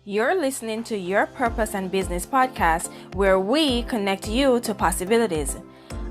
You're listening to Your Purpose and Business podcast, where we connect you to possibilities.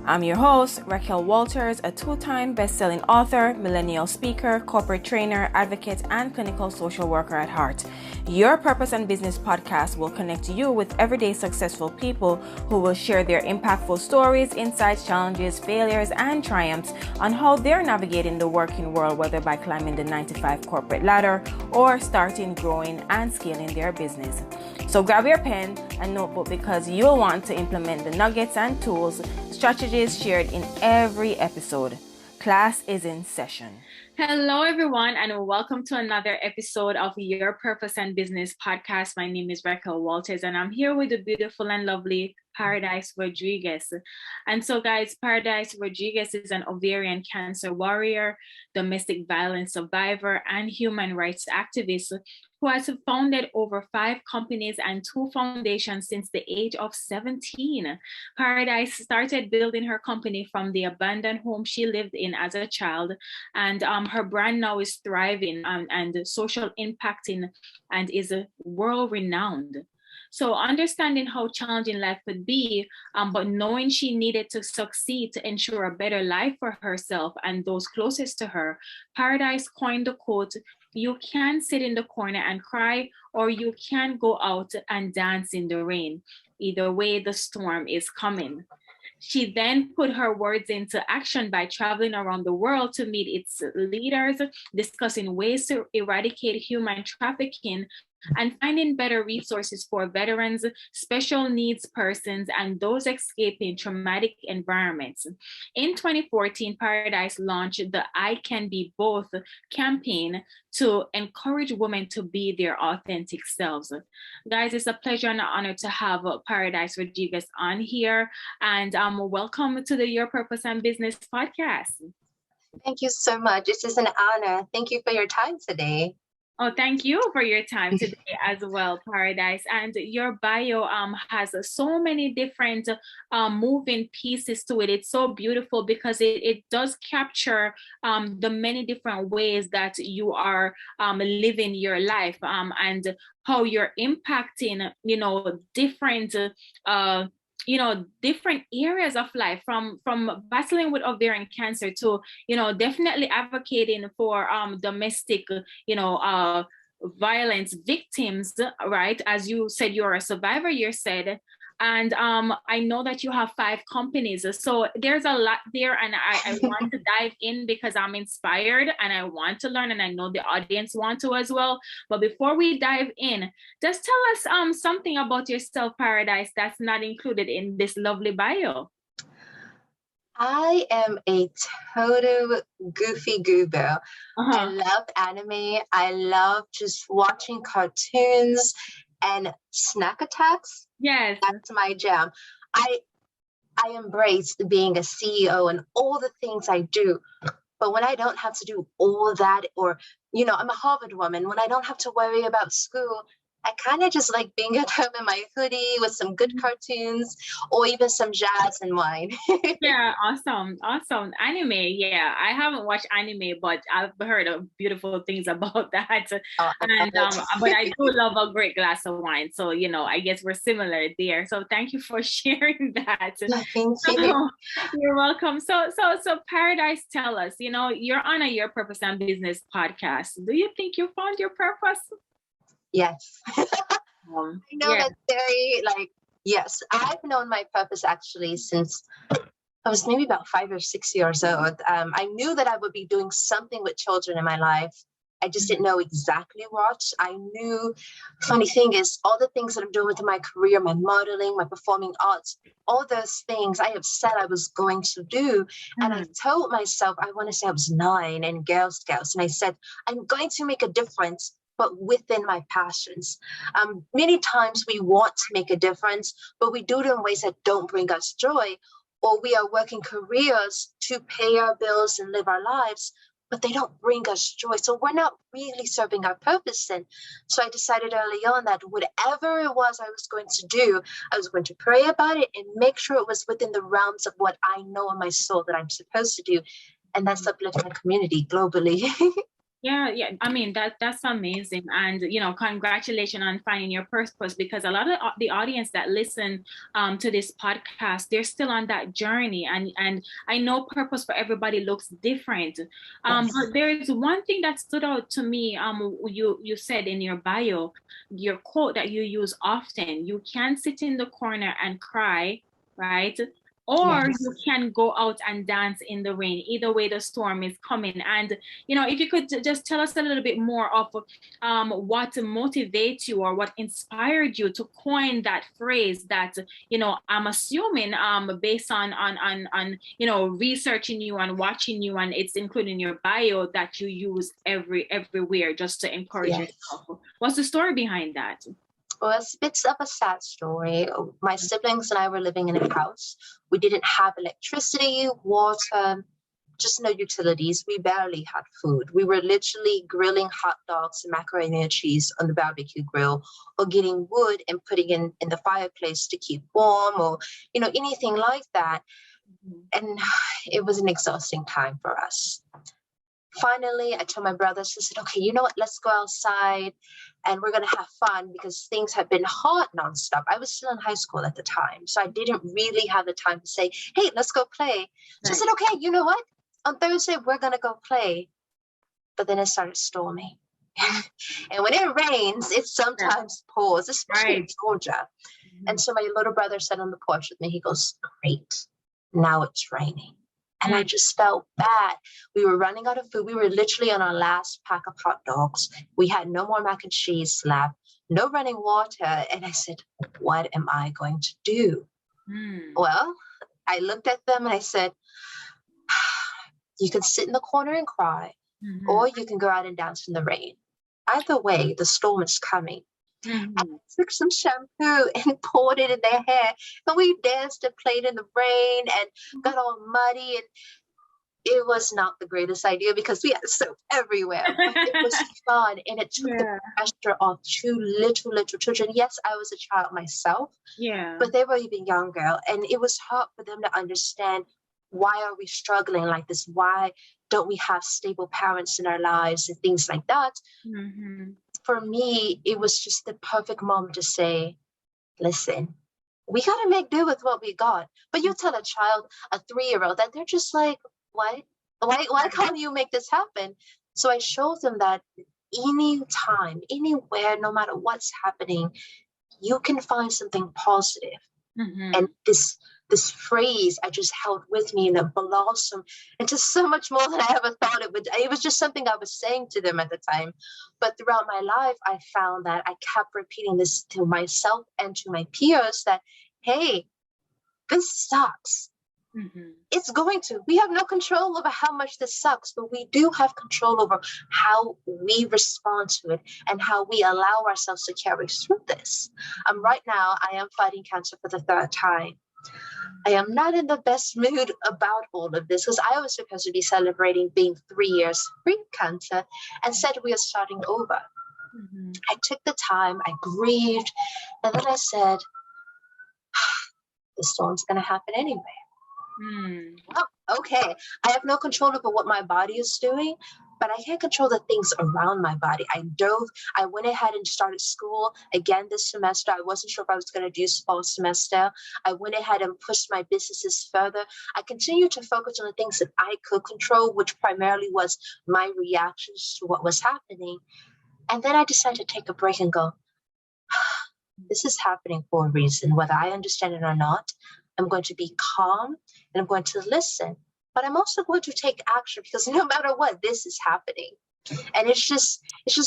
I'm your host, Racquel Walters, a two-time best-selling author, millennial speaker, corporate trainer, advocate, and clinical social worker at heart. Your Purpose and Business podcast will connect you with everyday successful people who will share their impactful stories, insights, challenges, failures, and triumphs on how they're navigating the working world, whether by climbing the 9-to-5 corporate ladder or starting, growing, and scaling their business. So grab your pen and notebook because you'll want to implement the nuggets and tools, strategies shared in every episode. Class is in session. Hello, everyone, and welcome to another episode of Your Purpose and Business podcast. My name is Racquel Walters, and I'm here with the beautiful and lovely Paradise Rodriguez. And so, guys, Paradise Rodriguez is an ovarian cancer warrior, domestic violence survivor, and human rights activist who has founded over 5 companies and 2 foundations since the age of 17. Paradise started building her company from the abandoned home she lived in as a child, and her brand now is thriving and social impacting and is world-renowned. So understanding how challenging life could be, but knowing she needed to succeed to ensure a better life for herself and those closest to her, Paradise coined the quote, "You can sit in the corner and cry, or you can go out and dance in the rain. Either way, the storm is coming." She then put her words into action by traveling around the world to meet its leaders, discussing ways to eradicate human trafficking, and finding better resources for veterans, special needs persons, and those escaping traumatic environments. In 2014, Paradise launched the I Can Be Both campaign to encourage women to be their authentic selves. Guys, it's a pleasure and an honor to have Paradise Rodriguez on here, and welcome to the Your Purpose and Business podcast. Thank you so much. It is an honor. Thank you for your time today. Oh, thank you for your time today as well, Paradise. And your bio has so many different moving pieces to it. It's so beautiful because it does capture the many different ways that you are living your life and how you're impacting, different areas of life, from battling with ovarian cancer to, definitely advocating for domestic, violence victims, right? As you said, you're a survivor, you said. And I know that you have 5 companies. So there's a lot there. And I want to dive in because I'm inspired and I want to learn. And I know the audience want to as well. But before we dive in, just tell us something about yourself, Paradise, that's not included in this lovely bio. I am a total goofy goober. I love anime. I love just watching cartoons and snack attacks. Yes, that's my jam. I embrace being a CEO and all the things I do. But when I don't have to do all that, or, I'm a Harvard woman, when I don't have to worry about school, I kind of just like being at home in my hoodie with some good cartoons or even some jazz and wine. Yeah, awesome. Anime, yeah. I haven't watched anime, but I've heard of beautiful things about that. But I do love a great glass of wine. So, I guess we're similar there. So thank you for sharing that. Thank you. You're welcome. So Paradise, tell us, you're on Your Purpose and Business podcast. Do you think you found your purpose? Yes. I know that's very yes, I've known my purpose actually since I was maybe about 5 or 6 years old. I knew that I would be doing something with children in my life. I just didn't know exactly what. I knew, funny thing is, all the things that I'm doing with my career, my modeling, my performing arts, all those things I have said I was going to do. And I told myself, I want to say I was 9 in Girl Scouts. And I said, I'm going to make a difference, but within my passions. Many times we want to make a difference, but we do it in ways that don't bring us joy, or we are working careers to pay our bills and live our lives, but they don't bring us joy. So we're not really serving our purpose then. So I decided early on that whatever it was I was going to do, I was going to pray about it and make sure it was within the realms of what I know in my soul that I'm supposed to do. And that's uplifting the community globally. Yeah. I mean, that's amazing. And, congratulations on finding your purpose, because a lot of the audience that listen to this podcast, they're still on that journey. And I know purpose for everybody looks different. Yes. But there is one thing that stood out to me. You said in your bio, your quote that you use often: you can sit in the corner and cry, right? Or Yes. you can go out and dance in the rain. Either way, the storm is coming. And if you could just tell us a little bit more of what motivates you, or what inspired you to coin that phrase that, I'm assuming based on researching you and watching you, and it's including your bio, that you use everywhere just to encourage yourself. What's the story behind that? Well, it's a bit of a sad story. My siblings and I were living in a house. We didn't have electricity, water, just no utilities. We barely had food. We were literally grilling hot dogs and macaroni and cheese on the barbecue grill, or getting wood and putting in the fireplace to keep warm, or, anything like that. And it was an exhausting time for us. Finally, I told my brothers, I said, okay, you know what? Let's go outside and we're going to have fun, because things had been hot nonstop. I was still in high school at the time, so I didn't really have the time to say, hey, let's go play. So I said, okay, you know what? On Thursday, we're going to go play. But then it started storming. And when it rains, it sometimes pours, especially in Georgia. And so my little brother sat on the porch with me. He goes, great, now it's raining. And I just felt bad. We were running out of food. We were literally on our last pack of hot dogs. We had no more mac and cheese left, no running water. And I said, what am I going to do? Well, I looked at them and I said, you can sit in the corner and cry, or you can go out and dance in the rain. Either way, the storm is coming. I took some shampoo and poured it in their hair, and we danced and played in the rain and got all muddy, and it was not the greatest idea because we had soap everywhere, but it was fun, and it took the pressure off two little children. Yes, I was a child myself, but they were even younger, and it was hard for them to understand, why are we struggling like this? Why don't we have stable parents in our lives and things like that? For me, it was just the perfect moment to say, listen, we got to make do with what we got. But you tell a child, a 3-year-old, that they're just like, what? Why can't you make this happen? So I showed them that anytime, anywhere, no matter what's happening, you can find something positive. And this phrase I just held with me, and it blossomed into so much more than I ever thought it would. It was just something I was saying to them at the time. But throughout my life, I found that I kept repeating this to myself and to my peers, that, hey, this sucks. It's going to. We have no control over how much this sucks, but we do have control over how we respond to it and how we allow ourselves to carry through this. Right now, I am fighting cancer for the 3rd time. I am not in the best mood about all of this, because I was supposed to be celebrating being 3 years free of cancer, and said we are starting over. I took the time, I grieved, and then I said, the storm's going to happen anyway. Oh, okay, I have no control over what my body is doing, but I can't control the things around my body. I went ahead and started school again this semester. I wasn't sure if I was going to do fall semester. I went ahead and pushed my businesses further. I continued to focus on the things that I could control, which primarily was my reactions to what was happening. And then I decided to take a break and go, this is happening for a reason, whether I understand it or not. I'm going to be calm and I'm going to listen, but I'm also going to take action, because no matter what, this is happening. And it's just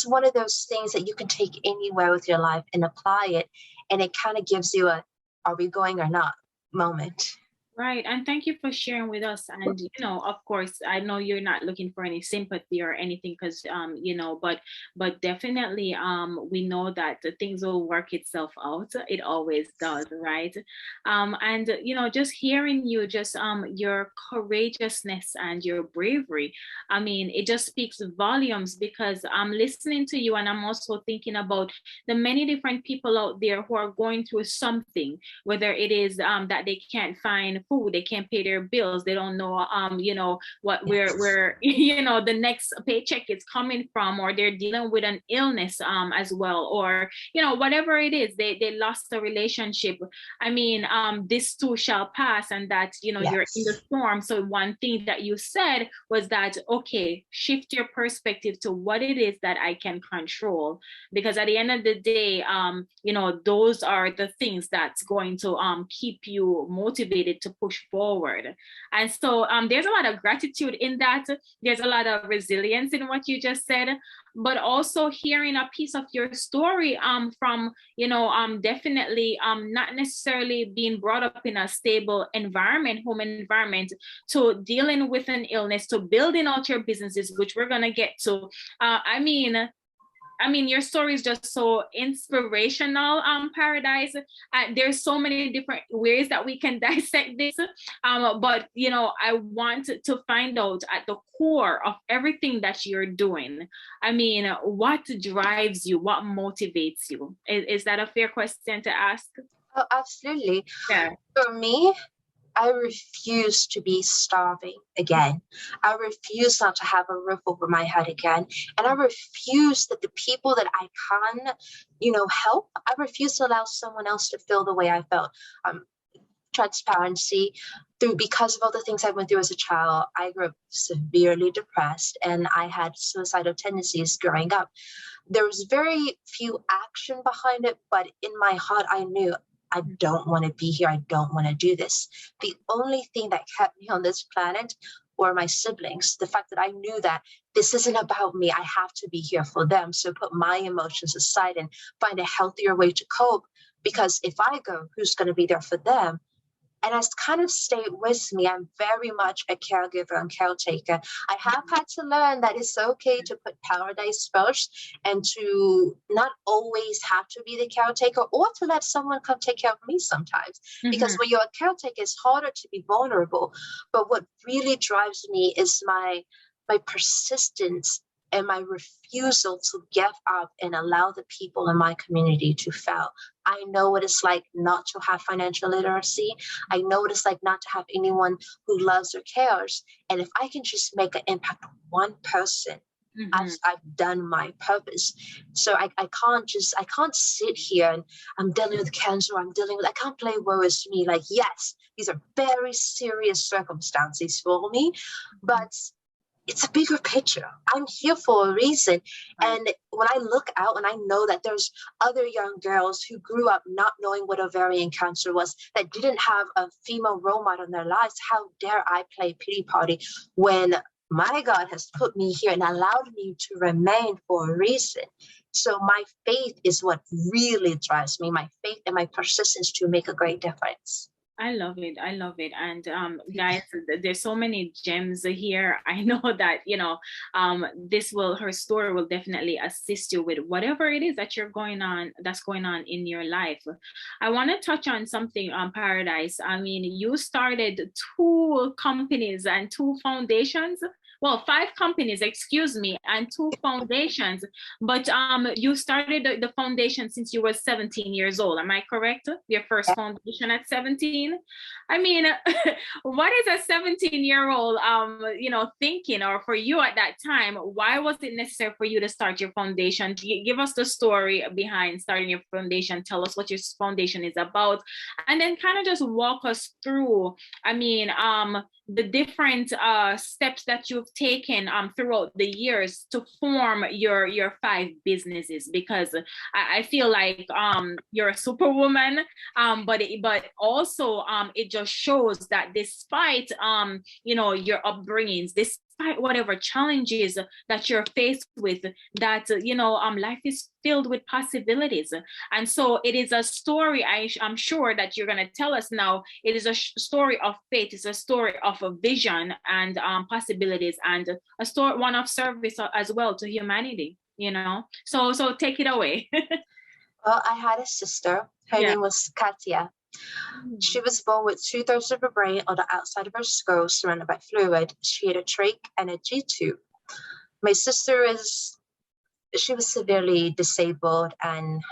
one of those things that you can take anywhere with your life and apply it. And it kind of gives you a, are we going or not moment. Right. And thank you for sharing with us. And, of course, I know you're not looking for any sympathy or anything, because, but definitely we know that the things will work itself out. It always does. Right. And, just hearing you, just your courageousness and your bravery. I mean, it just speaks volumes, because I'm listening to you and I'm also thinking about the many different people out there who are going through something, whether it is that they can't find food, they can't pay their bills, they don't know what where the next paycheck is coming from, or they're dealing with an illness as well, or whatever it is, they lost a relationship. I mean, this too shall pass, and that you're in the storm. So one thing that you said was that, okay, shift your perspective to what it is that I can control, because at the end of the day, those are the things that's going to keep you motivated to push forward. And so there's a lot of gratitude in that. There's a lot of resilience in what you just said, but also hearing a piece of your story from definitely not necessarily being brought up in a stable environment, home environment, to dealing with an illness, to building out your businesses, which we're going to get to. I mean, your story is just so inspirational, Paradise. There's so many different ways that we can dissect this. But, I want to find out at the core of everything that you're doing. I mean, what drives you? What motivates you? Is that a fair question to ask? Oh, absolutely. Yeah. For me, I refuse to be starving again. I refuse not to have a roof over my head again. And I refuse that the people that I can, help, I refuse to allow someone else to feel the way I felt. Transparency, because of all the things I went through as a child, I grew up severely depressed and I had suicidal tendencies growing up. There was very few action behind it, but in my heart, I knew I don't want to be here. I don't want to do this. The only thing that kept me on this planet were my siblings. The fact that I knew that this isn't about me. I have to be here for them. So put my emotions aside and find a healthier way to cope. Because if I go, who's going to be there for them? And it's kind of stayed with me. I'm very much a caregiver and caretaker. I have had to learn that it's okay to put Paradise first and to not always have to be the caretaker, or to let someone come take care of me sometimes. Because when you're a caretaker, it's harder to be vulnerable. But what really drives me is my persistence and my refusal to give up and allow the people in my community to fail. I know what it's like not to have financial literacy. I know what it's like not to have anyone who loves or cares. And if I can just make an impact on one person, I've done my purpose. So I can't sit here and I'm dealing with cancer. I can't play woe is me. Like, yes, these are very serious circumstances for me, but it's a bigger picture. I'm here for a reason. And when I look out and I know that there's other young girls who grew up not knowing what ovarian cancer was, that didn't have a female role model in their lives, how dare I play pity party when my God has put me here and allowed me to remain for a reason. So my faith is what really drives me, my faith and my persistence to make a great difference. I love it. And guys, there's so many gems here. I know that, her story will definitely assist you with whatever it is that's going on in your life. I want to touch on something on Paradise. I mean, you started 2 companies and 2 foundations. Well, 5 companies, and 2 foundations. But you started the foundation since you were 17 years old. Am I correct? Your first foundation at 17? I mean, what is a 17-year-old, thinking, or for you at that time? Why was it necessary for you to start your foundation? Give us the story behind starting your foundation. Tell us what your foundation is about, and then kind of just walk us through, the different steps that you've taken throughout the years to form your 5 businesses, because I feel like you're a superwoman, but also it just shows that despite your upbringings, despite whatever challenges that you're faced with, that life is filled with possibilities. And so it is a story, I'm sure that you're going to tell us now. It is a story of faith. It's a story of a vision and possibilities, and a story, one of service as well to humanity, so take it away. Well, I had a sister. Her name was Katia. She was born with 2/3 of her brain on the outside of her skull surrounded by fluid. She had a trach and a G-tube. My sister she was severely disabled, and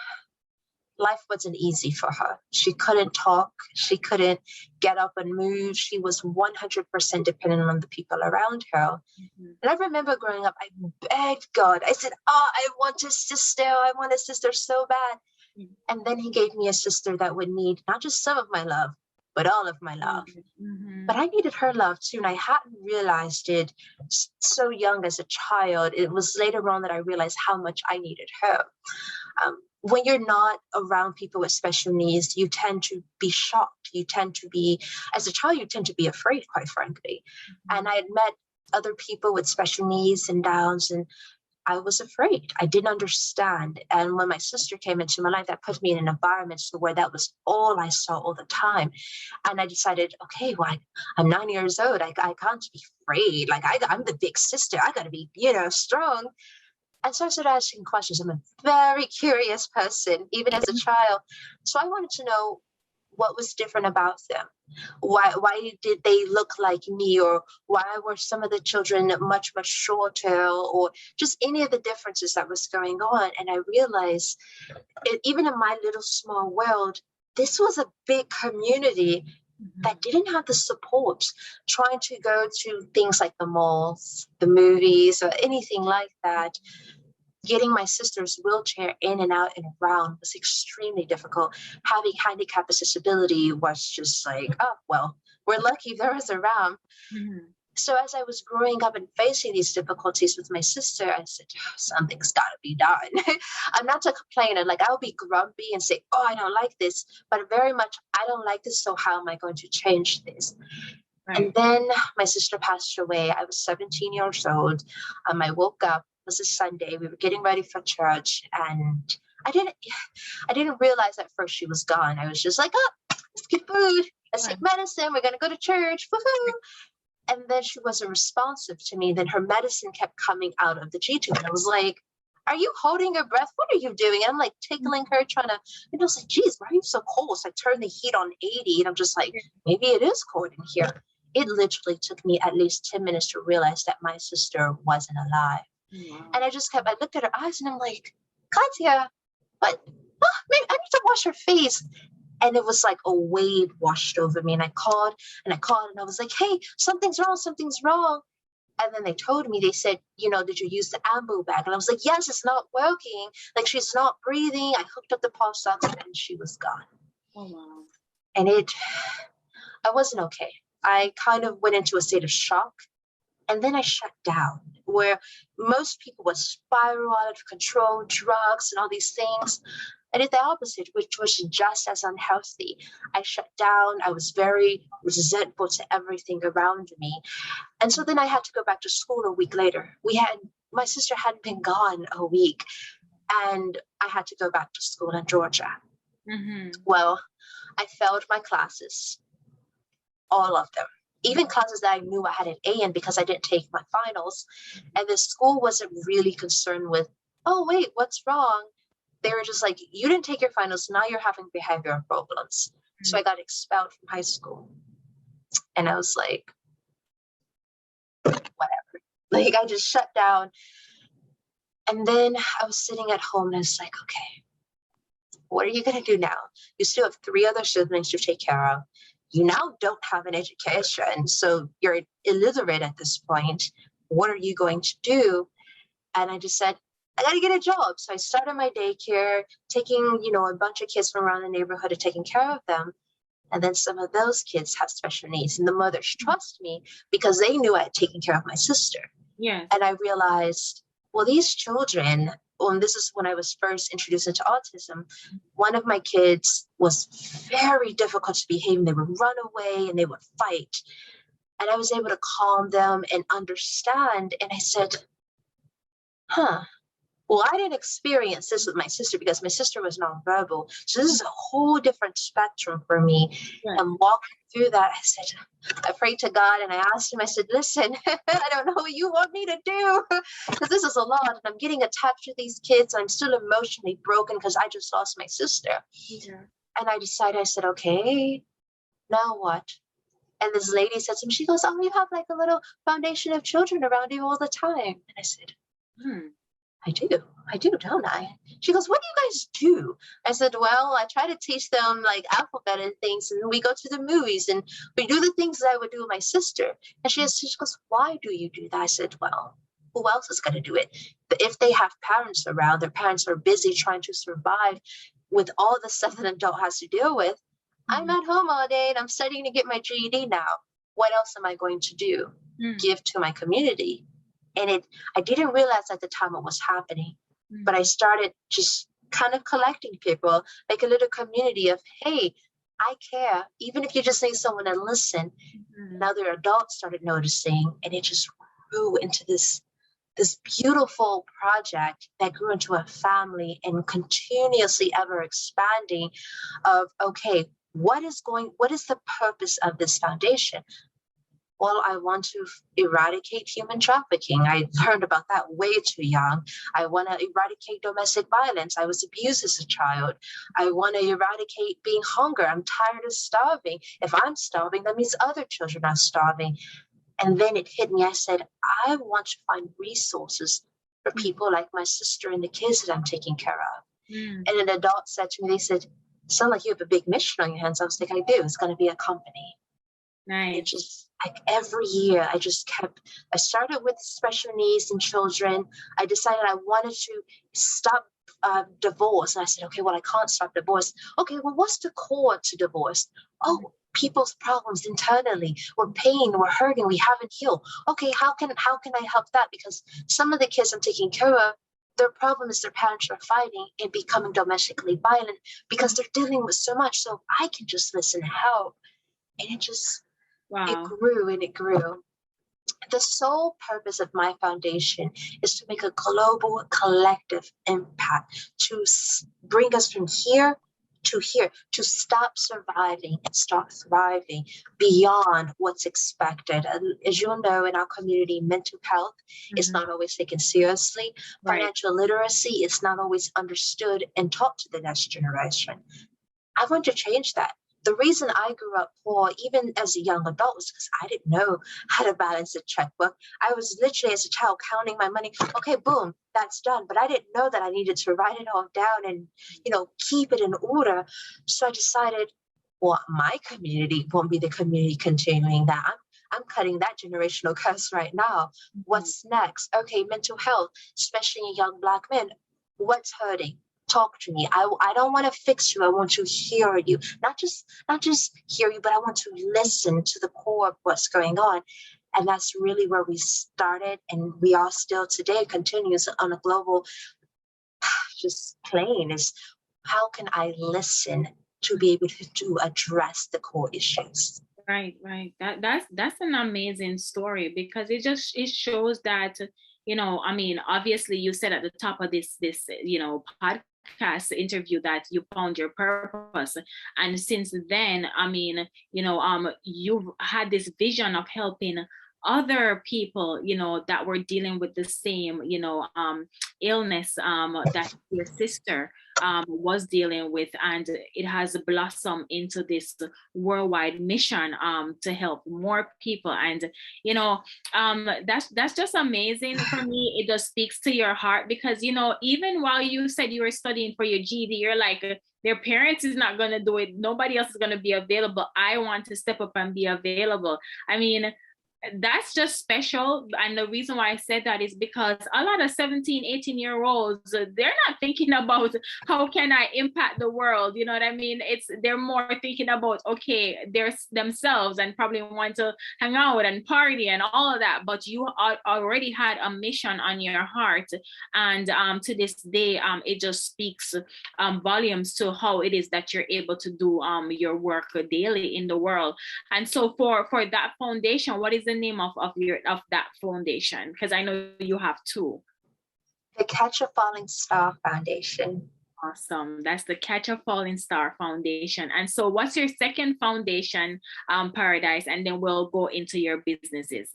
life wasn't easy for her. She couldn't talk. She couldn't get up and move. She was 100% dependent on the people around her. Mm-hmm. And I remember growing up, I begged God. I said, I want a sister. I want a sister so bad. Mm-hmm. And then he gave me a sister that would need not just some of my love, but all of my love. Mm-hmm. But I needed her love too. And I hadn't realized it so young as a child. It was later on that I realized how much I needed her. When you're not around people with special needs, you tend to be shocked. You tend to be, as a child, you tend to be afraid, quite frankly. Mm-hmm. And I had met other people with special needs and Downs, and I was afraid. I didn't understand. And when my sister came into my life, that put me in an environment where that was all I saw all the time. And I decided, okay, well, I'm 9 years old. I can't be afraid. Like, I'm the big sister. I got to be, strong. And so I started asking questions. I'm a very curious person, even as a child. So I wanted to know what was different about them. Why did they look like me? Or why were some of the children much, much shorter? Or just any of the differences that was going on. And I realized, even in my little small world, this was a big community that didn't have the support. Trying to go to things like the malls, the movies, or anything like that, getting my sister's wheelchair in and out and around was extremely difficult. Having handicap accessibility was just like, oh, well, we're lucky there was around. Mm-hmm. So as I was growing up and facing these difficulties with my sister, I said, something's got to be done. I'm not to complain. And I'll be grumpy and say, I don't like this, but very much, I don't like this. So how am I going to change this? Right. And then my sister passed away. I was 17 years old. I woke up. It was a Sunday. We were getting ready for church, and I didn't realize at first she was gone. I was just like, let's get food. Let's take medicine. We're going to go to church. Woo-hoo. And then she wasn't responsive to me. Then her medicine kept coming out of the G-tube. And I was like, are you holding your breath? What are you doing? And I'm like tickling her, trying to, I was like, geez, why are you so cold? So I turned the heat on 80, and I'm just like, maybe it is cold in here. It literally took me at least 10 minutes to realize that my sister wasn't alive. Wow. And I looked at her eyes, and I'm like, Katya, but maybe I need to wash her face. And it was like a wave washed over me. And I called, and I was like, hey, something's wrong. And then they told me, they said, did you use the ambu bag? And I was like, yes, it's not working. Like, she's not breathing. I hooked up the pulse ox, and she was gone. Oh, wow. And I wasn't okay. I kind of went into a state of shock. And then I shut down, where most people would spiral out of control, drugs and all these things. I did the opposite, which was just as unhealthy. I shut down. I was very resentful to everything around me. And so then I had to go back to school a week later. My sister hadn't been gone a week, and I had to go back to school in Georgia. Mm-hmm. Well, I failed my classes, all of them. Even classes that I knew I had an A in because I didn't take my finals. And the school wasn't really concerned with, oh, wait, what's wrong? They were just like, you didn't take your finals. Now you're having behavioral problems. Mm-hmm. So I got expelled from high school. And I was like, whatever. I just shut down. And then I was sitting at home, and I was like, okay, what are you going to do now? You still have 3 other siblings to take care of. You now don't have an education, so you're illiterate at this point. What are you going to do? And I just said, I got to get a job. So I started my daycare, taking, a bunch of kids from around the neighborhood and taking care of them. And then some of those kids have special needs, and the mothers trust me because they knew I had taken care of my sister. Yeah. And I realized, well, these children, and this is when I was first introduced into autism, one of my kids was very difficult to behave. They would run away and they would fight. And I was able to calm them and understand. And I said, well, I didn't experience this with my sister because my sister was nonverbal. So this is a whole different spectrum for me. Right. And walking through that, I prayed to God, and I asked him, I said, listen, I don't know what you want me to do because this is a lot. And I'm getting attached to these kids. I'm still emotionally broken because I just lost my sister. Yeah. And I said, okay, now what? And this lady said to me, she goes, oh, you have like a little foundation of children around you all the time. And I said, I do, don't I? She goes, what do you guys do? I said, well, I try to teach them like alphabet and things, and we go to the movies and we do the things that I would do with my sister. And she goes, why do you do that? I said, well, who else is going to do it? But if they have parents around, their parents are busy trying to survive with all the stuff that an adult has to deal with. I'm at home all day and I'm studying to get my GED now. What else am I going to do? Give to my community. And I didn't realize at the time what was happening, but I started just kind of collecting people, like a little community of, hey, I care. Even if you just need someone to listen. And other adults started noticing, and it just grew into this beautiful project that grew into a family and continuously ever expanding of, okay, what is the purpose of this foundation? Well, I want to eradicate human trafficking. I learned about that way too young. I want to eradicate domestic violence. I was abused as a child. I want to eradicate being hunger. I'm tired of starving. If I'm starving, that means other children are starving. And then it hit me. I said, I want to find resources for people like my sister and the kids that I'm taking care of. And an adult said to me, they said, sound like you have a big mission on your hands. I was like, I do. It's going to be a company. Nice. It just, like every year, I started with special needs and children. I decided I wanted to stop divorce. And I said, okay, well, I can't stop divorce. Okay, well, what's the core to divorce? Oh, people's problems internally. We're pain, we're hurting, we haven't healed. Okay, how can I help that? Because some of the kids I'm taking care of, their problem is their parents are fighting and becoming domestically violent because they're dealing with so much. So I can just listen and help. And it just, it grew and it grew. The sole purpose of my foundation is to make a global collective impact, to bring us from here, to stop surviving and start thriving beyond what's expected. And as you'll know, in our community, mental health is not always taken seriously. Financial literacy is not always understood and taught to the next generation. I want to change that. The reason I grew up poor, even as a young adult, was because I didn't know how to balance a checkbook. I was literally, as a child, counting my money. Okay, boom, that's done. But I didn't know that I needed to write it all down and, keep it in order. So I decided, well, my community won't be the community continuing that. I'm cutting that generational curse right now. What's next? Okay, mental health, especially in young Black men. What's hurting? Talk to me. I don't want to fix you. I want to hear you. Not just hear you, but I want to listen to the core of what's going on. And that's really where we started, and we are still today, continues on a global just plane, is how can I listen to be able to address the core issues? Right. That's an amazing story, because it shows that, obviously you said at the top of this podcast interview that you found your purpose, and since then, you've had this vision of helping other people, that were dealing with the same, illness that your sister was dealing with, and it has blossomed into this worldwide mission to help more people. And that's just amazing for me. It just speaks to your heart, because even while you said you were studying for your GED, you're like, their parents is not going to do it, nobody else is going to be available, I want to step up and be available. I mean, that's just special. And the reason why I said that is because a lot of 17, 18-year-olds, they're not thinking about how can I impact the world, you know what I mean? They're more thinking about, okay, they're themselves and probably want to hang out and party and all of that. But you already had a mission on your heart. And to this day, it just speaks volumes to how it is that you're able to do your work daily in the world. And so for that foundation, what is the name of that foundation? Because I know you have two. The Catch a Falling Star Foundation. Awesome. That's the Catch a Falling Star Foundation. And so what's your second foundation, Paradise? And then we'll go into your businesses.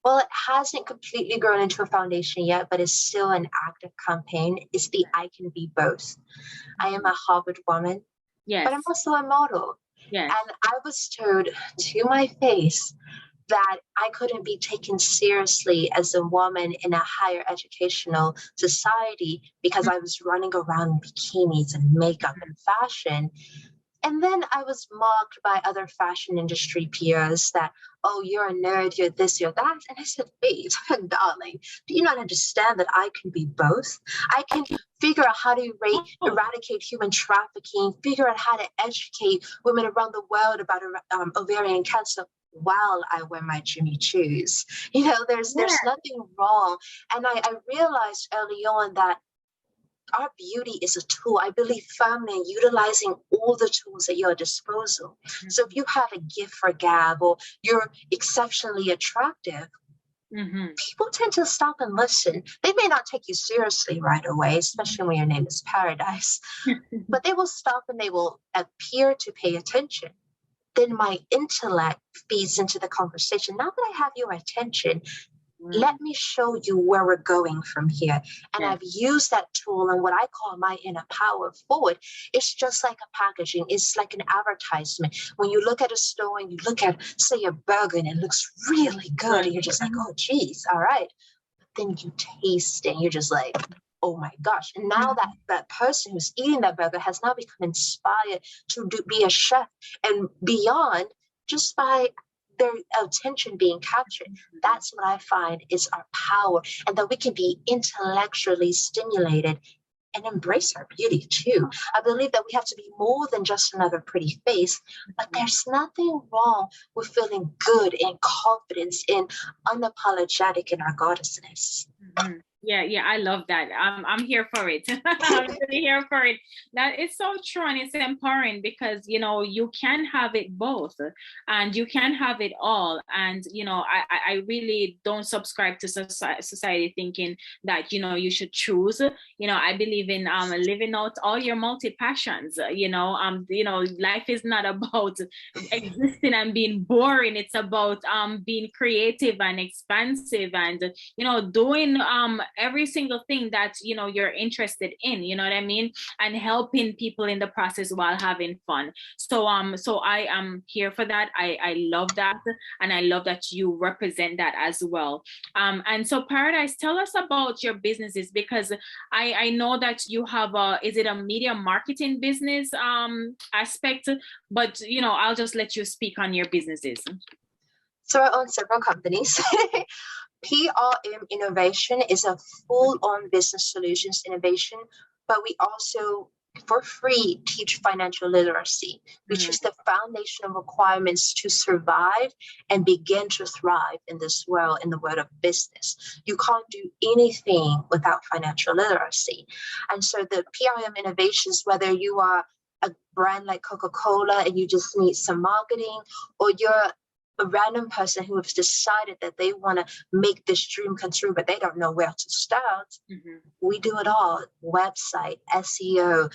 Well, it hasn't completely grown into a foundation yet, but it's still an active campaign. It's the I Can Be Both. I am a Harvard woman, but I'm also a model. Yes. And I was told to my face that I couldn't be taken seriously as a woman in a higher educational society because I was running around in bikinis and makeup and fashion. And then I was mocked by other fashion industry peers that, oh, you're a nerd, you're this, you're that. And I said, wait, darling, do you not understand that I can be both? I can figure out how to eradicate human trafficking, figure out how to educate women around the world about ovarian cancer while I wear my Jimmy Choos. There's nothing wrong. And I realized early on that our beauty is a tool. I believe firmly in utilizing all the tools at your disposal. Mm-hmm. So if you have a gift for gab or you're exceptionally attractive, people tend to stop and listen. They may not take you seriously right away, especially when your name is Paradise, but they will stop and they will appear to pay attention. Then my intellect feeds into the conversation. Now that I have your attention, let me show you where we're going from here. And I've used that tool and what I call my inner power forward. It's just like a packaging. It's like an advertisement. When you look at a store and you look at, say, a burger and it looks really good, and you're just like, oh, geez, all right. But then you taste it and you're just like, oh my gosh. And now that person who's eating that burger has now become inspired to be a chef and beyond just by their attention being captured. That's what I find is our power, and that we can be intellectually stimulated and embrace our beauty too. I believe that we have to be more than just another pretty face, but there's nothing wrong with feeling good and confidence and unapologetic in our goddessness. Mm-hmm. Yeah, I love that. I'm here for it. I'm really here for it. That is so true, and it's empowering because you can have it both, and you can have it all. And I really don't subscribe to society thinking that you should choose. I believe in living out all your multi passions. Life is not about existing and being boring. It's about being creative and expansive, and doing every single thing that you're interested in, you know what I mean, and helping people in the process while having fun. So I am here for that. I love that, and I love that you represent that as well. And so Paradise, tell us about your businesses, because I know that you have is it a media marketing business aspect, but I'll just let you speak on your businesses. So I own several companies. PRM Innovation is a full-on business solutions innovation, but we also, for free, teach financial literacy, which is the foundational requirements to survive and begin to thrive in this world, in the world of business. You can't do anything without financial literacy. And so the PRM innovations, whether you are a brand like Coca-Cola and you just need some marketing, or you're a random person who has decided that they want to make this dream come true, but they don't know where to start. We do it all. Website, SEO,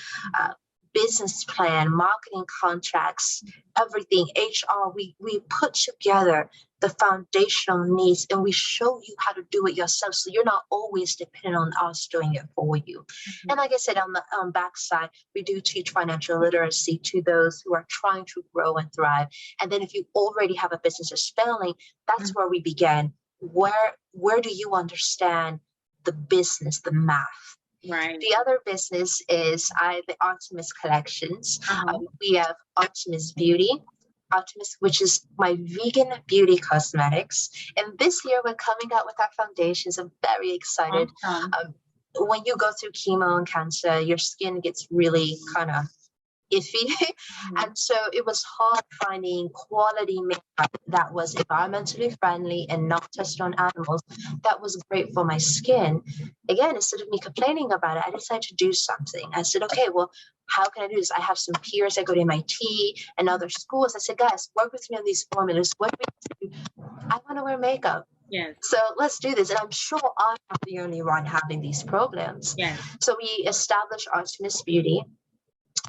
business plan, marketing contracts, everything, HR. We put together the foundational needs and we show you how to do it yourself. So you're not always dependent on us doing it for you. And like I said, on the backside, we do teach financial literacy to those who are trying to grow and thrive. And then if you already have a business that's failing, that's where we begin. Where do you understand the business, the math? Right. The other business is the Artemis collections. We have Artemis Beauty, which is my vegan beauty cosmetics. And this year we're coming out with our foundations. I'm very excited. When you go through chemo and cancer, your skin gets really kind of iffy. And so it was hard finding quality makeup that was environmentally friendly and not tested on animals that was great for my skin. Again, instead of me complaining about it, I decided to do something. I said, okay, well, how can I do this? I have some peers that go to MIT and other schools. I said, guys, work with me on these formulas. What do we do? I want to wear makeup. Yes. So let's do this. And I'm sure I'm not the only one having these problems. Yes. So we established Artemis Beauty.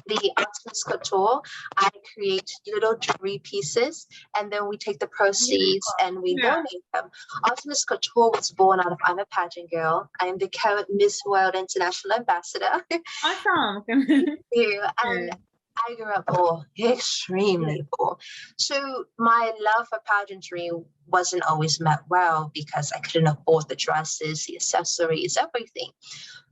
The Artemis Couture, I create little jewelry pieces, and then we take the proceeds and we donate them. Artemis Couture was born out of, I'm a pageant girl. I am the current Miss World International Ambassador. Awesome. Thank you. And I grew up poor, extremely poor. So my love for pageantry wasn't always met well because I couldn't afford the dresses, the accessories, everything.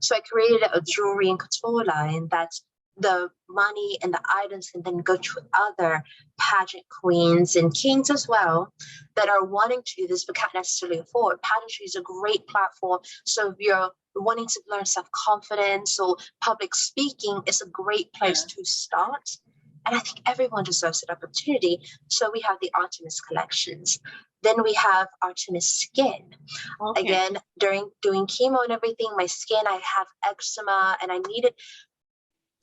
So I created a jewelry and couture line that the money and the items can then go to other pageant queens and kings as well that are wanting to do this but can't necessarily afford. Pageantry is a great platform. So if you're wanting to learn self-confidence or public speaking, it's a great place to start. And I think everyone deserves that opportunity. So we have the Artemis collections. Then we have Artemis Skin. Okay. Again, during doing chemo and everything, my skin, I have eczema and I needed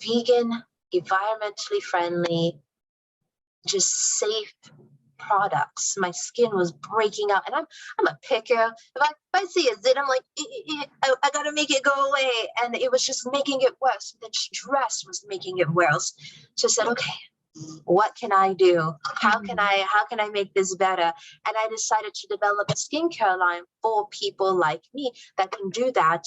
vegan, environmentally friendly, just safe products. My skin was breaking out, and I'm a picker. If I see a zit, I'm like, I gotta make it go away, and it was just making it worse. The stress was making it worse. So I said, okay, what can I do? How can I make this better? And I decided to develop a skincare line for people like me that can do that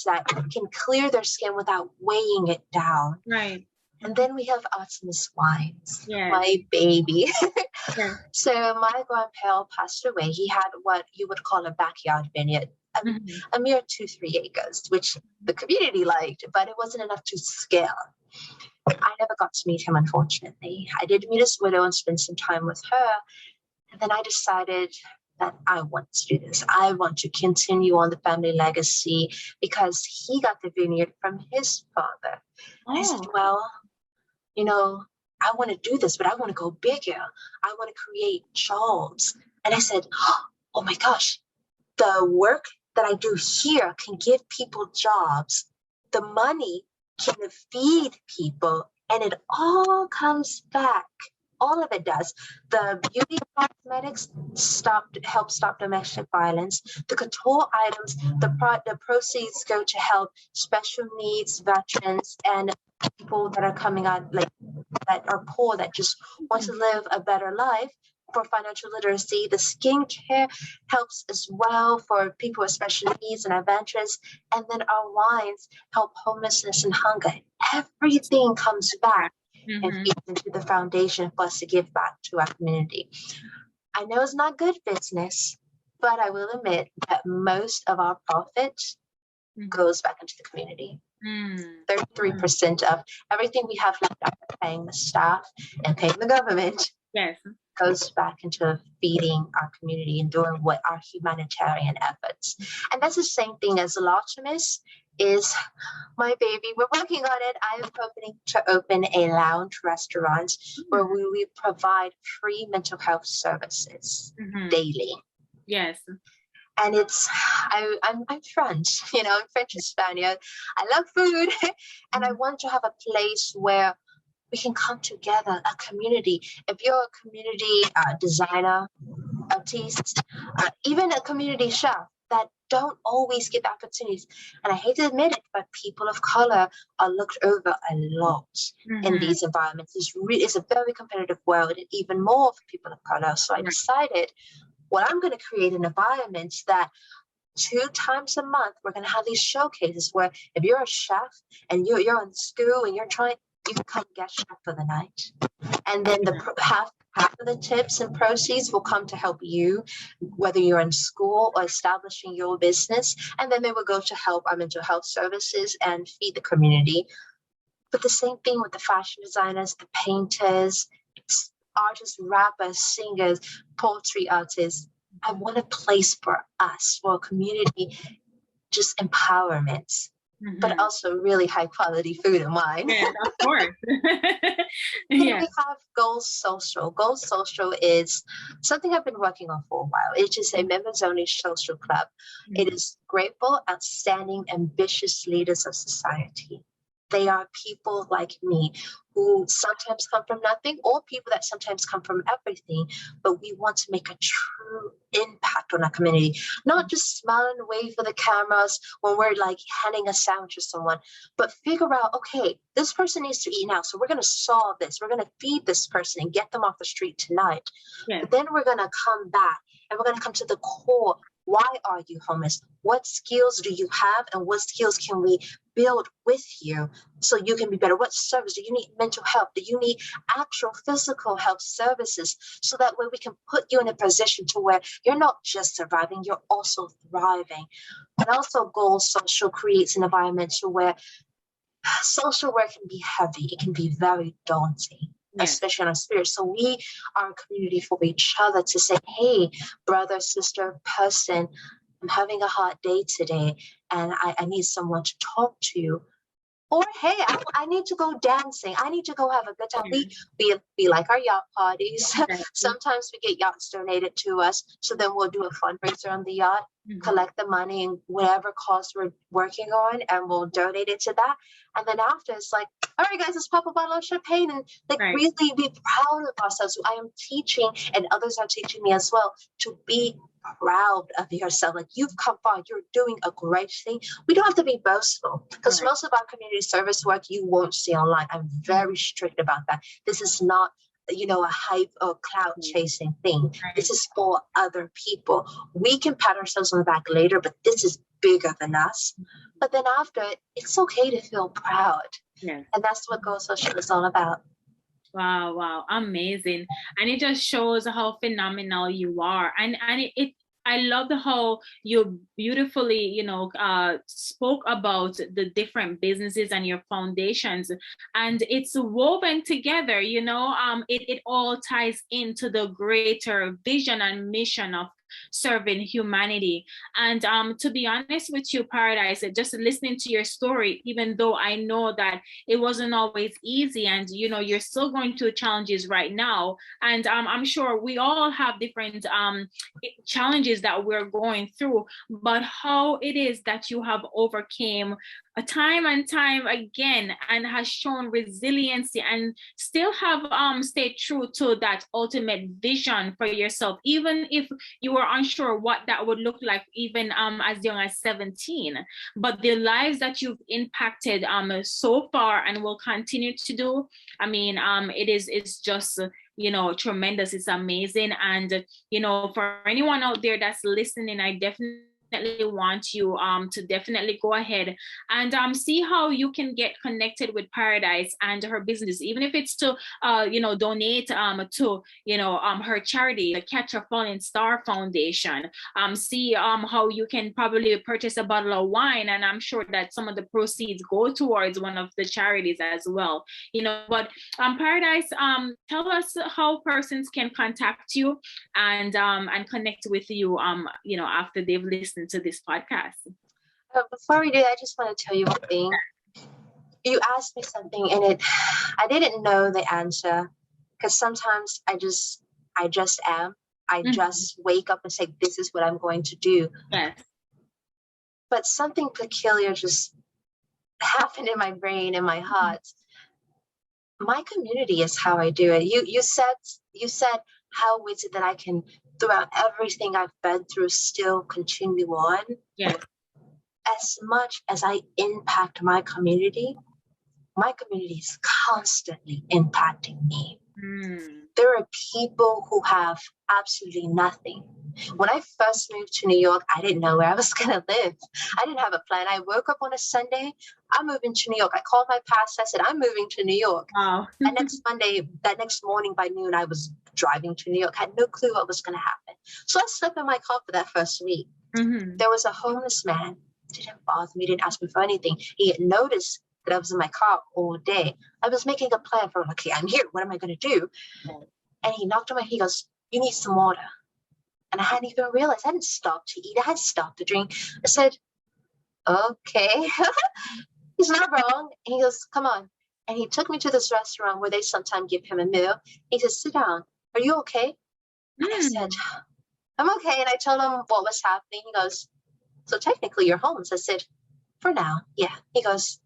can clear their skin without weighing it down. Right. And then we have Artemis Wines, my baby. So my grandpa passed away. He had what you would call a backyard vineyard, a mere 2-3 acres, which the community liked, but it wasn't enough to scale. I never got to meet him, unfortunately. I did meet his widow and spend some time with her. And then I decided that I want to do this. I want to continue on the family legacy because he got the vineyard from his father. And I said, well, you know, I want to do this, but I want to go bigger. I want to create jobs. And I said, oh my gosh, the work that I do here can give people jobs. The money can feed people, and it all comes back. All of it does. The beauty cosmetics help stop domestic violence. The couture items, the proceeds go to help special needs veterans and people that are coming out, like that are poor, that just want to live a better life. For financial literacy, the skincare helps as well for people with special needs and adventures. And then our wines help homelessness and hunger. Everything comes back and feeds into the foundation for us to give back to our community. I know it's not good business, but I will admit that most of our profit goes back into the community. 33% of everything we have left after paying the staff and paying the government goes back into feeding our community and doing what our humanitarian efforts. And that's the same thing as Artemis is my baby. We're working on it. I am hoping to open a lounge restaurant where we provide free mental health services daily. Yes. And I'm French, I'm French and Spaniard. I love food and I want to have a place where we can come together, a community. If you're a community designer, artist, even a community chef that don't always get opportunities. And I hate to admit it, but people of color are looked over a lot in these environments. It's a very competitive world, and even more for people of color. So I decided, well, I'm going to create an environment that 2 times a month, we're going to have these showcases where if you're a chef and you're in school and you can come guest chef for the night. And then half of the tips and proceeds will come to help you, whether you're in school or establishing your business. And then they will go to help our mental health services and feed the community. But the same thing with the fashion designers, the painters, artists, rappers, singers, poetry artists. I want a place for us, for a community, just empowerment, but also really high quality food and wine. Yeah, of course. We have Goals Social. Goals Social is something I've been working on for a while. It is a members only social club. It is grateful, outstanding, ambitious leaders of society. They are people like me who sometimes come from nothing, or people that sometimes come from everything, but we want to make a true impact on our community. Not just smile and wave for the cameras when we're like handing a sandwich to someone, but figure out, okay, this person needs to eat now, so we're going to solve this. We're going to feed this person and get them off the street tonight. But then we're going to come back and we're going to come to the core. Why are you homeless? What skills do you have, and what skills can we build with you so you can be better? What service do you need? Mental health? Do you need actual physical health services? So that way we can put you in a position to where you're not just surviving, you're also thriving. And also Goal Social creates an environment to where social work can be heavy. It can be very daunting. Yeah. Especially on our spirit. So we are a community for each other to say, hey, brother, sister, person, I'm having a hard day today and I need someone to talk to. Or, hey, I need to go dancing. I need to go have a good time. We like our yacht parties. Sometimes we get yachts donated to us. So then we'll do a fundraiser on the yacht, collect the money and whatever cause we're working on, and we'll donate it to that. And then after, it's like, all right, guys, let's pop a bottle of champagne and really be proud of ourselves. I am teaching, and others are teaching me as well, to be proud of yourself. Like, you've come far, you're doing a great thing. We don't have to be boastful, because most of our community service work you won't see online. I'm very strict about that. This is not, a hype or cloud chasing thing. This is for other people. We can pat ourselves on the back later, but this is bigger than us. But then after, it's okay to feel proud. And that's what Goal Social is all about. Wow, amazing. And it just shows how phenomenal you are. And I love how you beautifully, spoke about the different businesses and your foundations, and it's woven together, it all ties into the greater vision and mission of serving humanity. And to be honest with you, Paradise, just listening to your story, even though I know that it wasn't always easy, and you're still going through challenges right now, and I'm sure we all have different challenges that we're going through, but how it is that you have overcame time and time again and has shown resiliency and still have stayed true to that ultimate vision for yourself, even if you were unsure what that would look like, even as young as 17. But the lives that you've impacted so far and will continue to do, it's just tremendous. It's amazing. And for anyone out there that's listening, I definitely want you to definitely go ahead and see how you can get connected with Paradise and her business, even if it's to donate to her charity, the Catch a Falling Star Foundation. See how you can probably purchase a bottle of wine, and I'm sure that some of the proceeds go towards one of the charities as well. But Paradise, tell us how persons can contact you and connect with you after they've listened to this podcast. Before we do, I just want to tell you one thing. You asked me something and I didn't know the answer, because sometimes I just am. I just wake up and say, this is what I'm going to do. Yes. But something peculiar just happened in my brain and my heart. My community is how I do it. You said, how is it that I can, throughout everything I've been through, still continue on? Yes. As much as I impact my community is constantly impacting me. There are people who have absolutely nothing. When I first moved to New York, I didn't know where I was going to live. I didn't have a plan. I woke up on a Sunday, I'm moving to New York. I called my pastor, I said, I'm moving to New York. Wow. That next morning by noon, I was driving to New York, had no clue what was going to happen. So I slept in my car for that first week. There was a homeless man, didn't bother me, didn't ask me for anything. He had noticed that I was in my car all day. I was making a plan for, okay, I'm here, what am I going to do? And he knocked on my, he goes, you need some water. And I hadn't even realized, I hadn't stopped to eat, I hadn't stopped to drink. I said, okay, he's not wrong. And he goes, come on. And he took me to this restaurant where they sometimes give him a meal. He said, sit down, are you okay? And I said, I'm okay. And I told him what was happening. He goes, so technically you're homeless. I said, for now, yeah. He goes,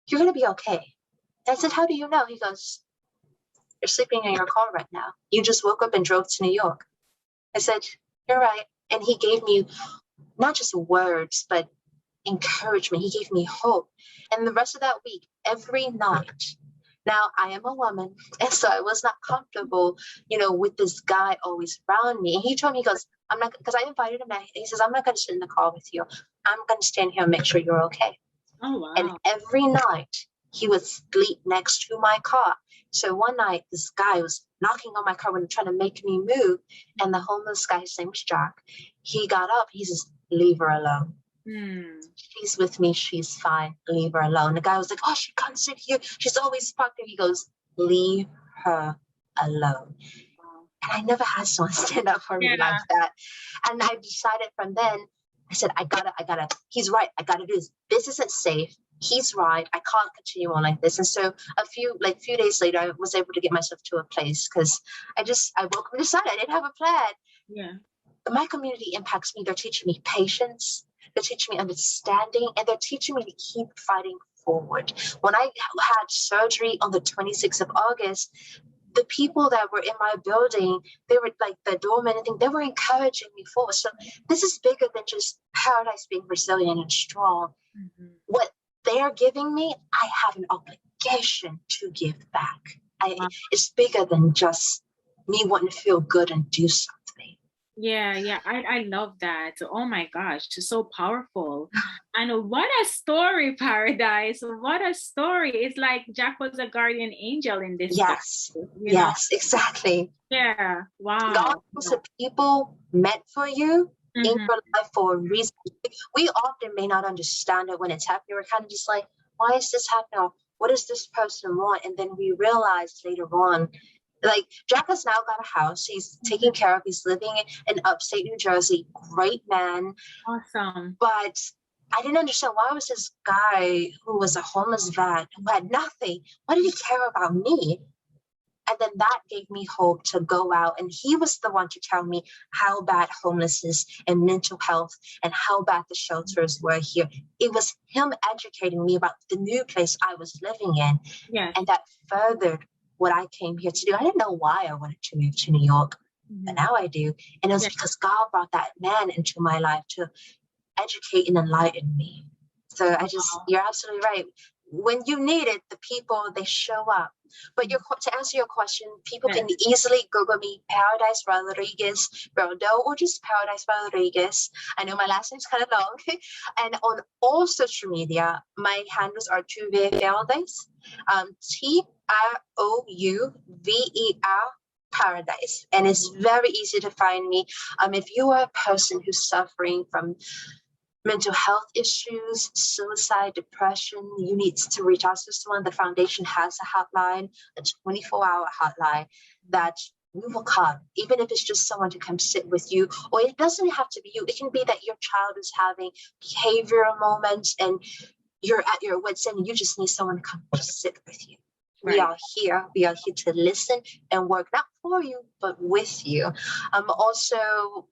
you're going to be okay. And I said, how do you know? He goes, you're sleeping in your car right now. You just woke up and drove to New York. I said, you're right. And he gave me not just words, but encouragement. He gave me hope. And the rest of that week, every night, Now, I am a woman, and so I was not comfortable, with this guy always around me. And he told me, he goes, I'm not, because I invited him, and he says, I'm not going to sit in the car with you. I'm going to stand here and make sure you're okay. Oh, wow. And every night he would sleep next to my car. So one night, this guy was knocking on my car window trying to make me move. And the homeless guy, his name was Jack, he got up. He says, leave her alone. She's with me. She's fine. Leave her alone. The guy was like, oh, she can't sit here. She's always parked there. He goes, leave her alone. And I never had someone stand up for me like that. And I decided from then, I said, I gotta, he's right. I gotta do this. This isn't safe. He's right. I can't continue on like this. And so a few days later, I was able to get myself to a place because I woke up and decided I didn't have a plan. Yeah. My community impacts me. They're teaching me patience. They're teaching me understanding, and they're teaching me to keep fighting forward. When I had surgery on the 26th of August, the people that were in my building, they were like the doorman and thing, they were encouraging me forward. So this is bigger than just Paradise being resilient and strong. Mm-hmm. What they are giving me, I have an obligation to give back. It's bigger than just me wanting to feel good and do something. Yeah, I love that. Oh my gosh, it's so powerful. And what a story, Paradise. What a story. It's like Jack was a guardian angel in this. Yes, yes, exactly. Yeah, wow. God was the people meant for you in your life for a reason. We often may not understand it when it's happening. We're kind of just like, why is this happening? Or what does this person want? And then we realize later on, like Jack has now got a house. He's taking care of. He's living in upstate New Jersey. Great man. Awesome. But I didn't understand, why was this guy who was a homeless vet who had nothing? Why did he care about me? And then that gave me hope to go out. And he was the one to tell me how bad homelessness and mental health and how bad the shelters were here. It was him educating me about the new place I was living in. Yes. And that furthered what I came here to do. I didn't know why I wanted to move to New York, but now I do. And it was because God brought that man into my life to educate and enlighten me. So you're absolutely right. When you need it, the people, they show up. But to answer your question, people can easily Google me, Paradise Rodriguez-Bordeaux, or just Paradise Rodriguez. I know my last name's kind of long. And on all social media, my handles are Paradise, TROUVER Paradise. And it's very easy to find me. If you are a person who's suffering from mental health issues, suicide, depression, you need to reach out to someone. The foundation has a hotline, a 24-hour hotline that we will come, even if it's just someone to come sit with you. Or it doesn't have to be you. It can be that your child is having behavioral moments and you're at your wit's end and you just need someone to come sit with you. Right. We are here. We are here to listen and work, not for you, but with you. Also,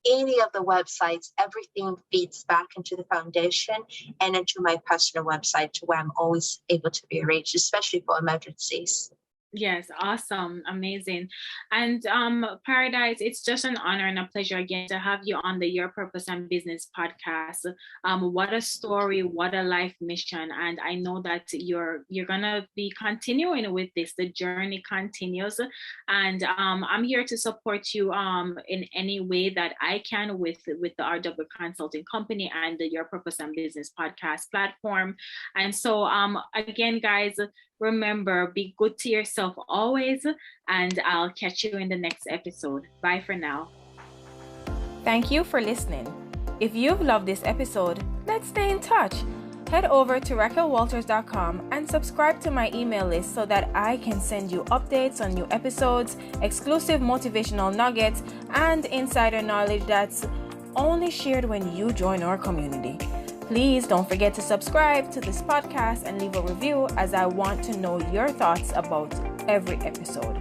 any of the websites, everything feeds back into the foundation and into my personal website, to where I'm always able to be reached, especially for emergencies. Yes, awesome, amazing. And Paradise, it's just an honor and a pleasure again to have you on the Your Purpose and Business podcast. What a story, what a life mission. And I know that you're gonna be continuing with this. The journey continues. And I'm here to support you in any way that I can with the RW Consulting Company and the Your Purpose and Business podcast platform. And so again, guys, remember, be good to yourself always, and I'll catch you in the next episode. Bye for now. Thank you for listening. If you've loved this episode, let's stay in touch. Head over to RacquelWalters.com and subscribe to my email list so that I can send you updates on new episodes, exclusive motivational nuggets, and insider knowledge that's only shared when you join our community. Please don't forget to subscribe to this podcast and leave a review, as I want to know your thoughts about every episode.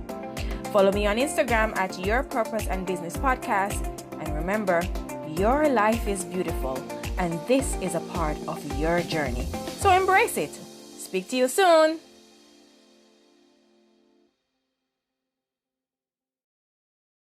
Follow me on Instagram at Your Purpose and Business Podcast. And remember, your life is beautiful and this is a part of your journey. So embrace it. Speak to you soon.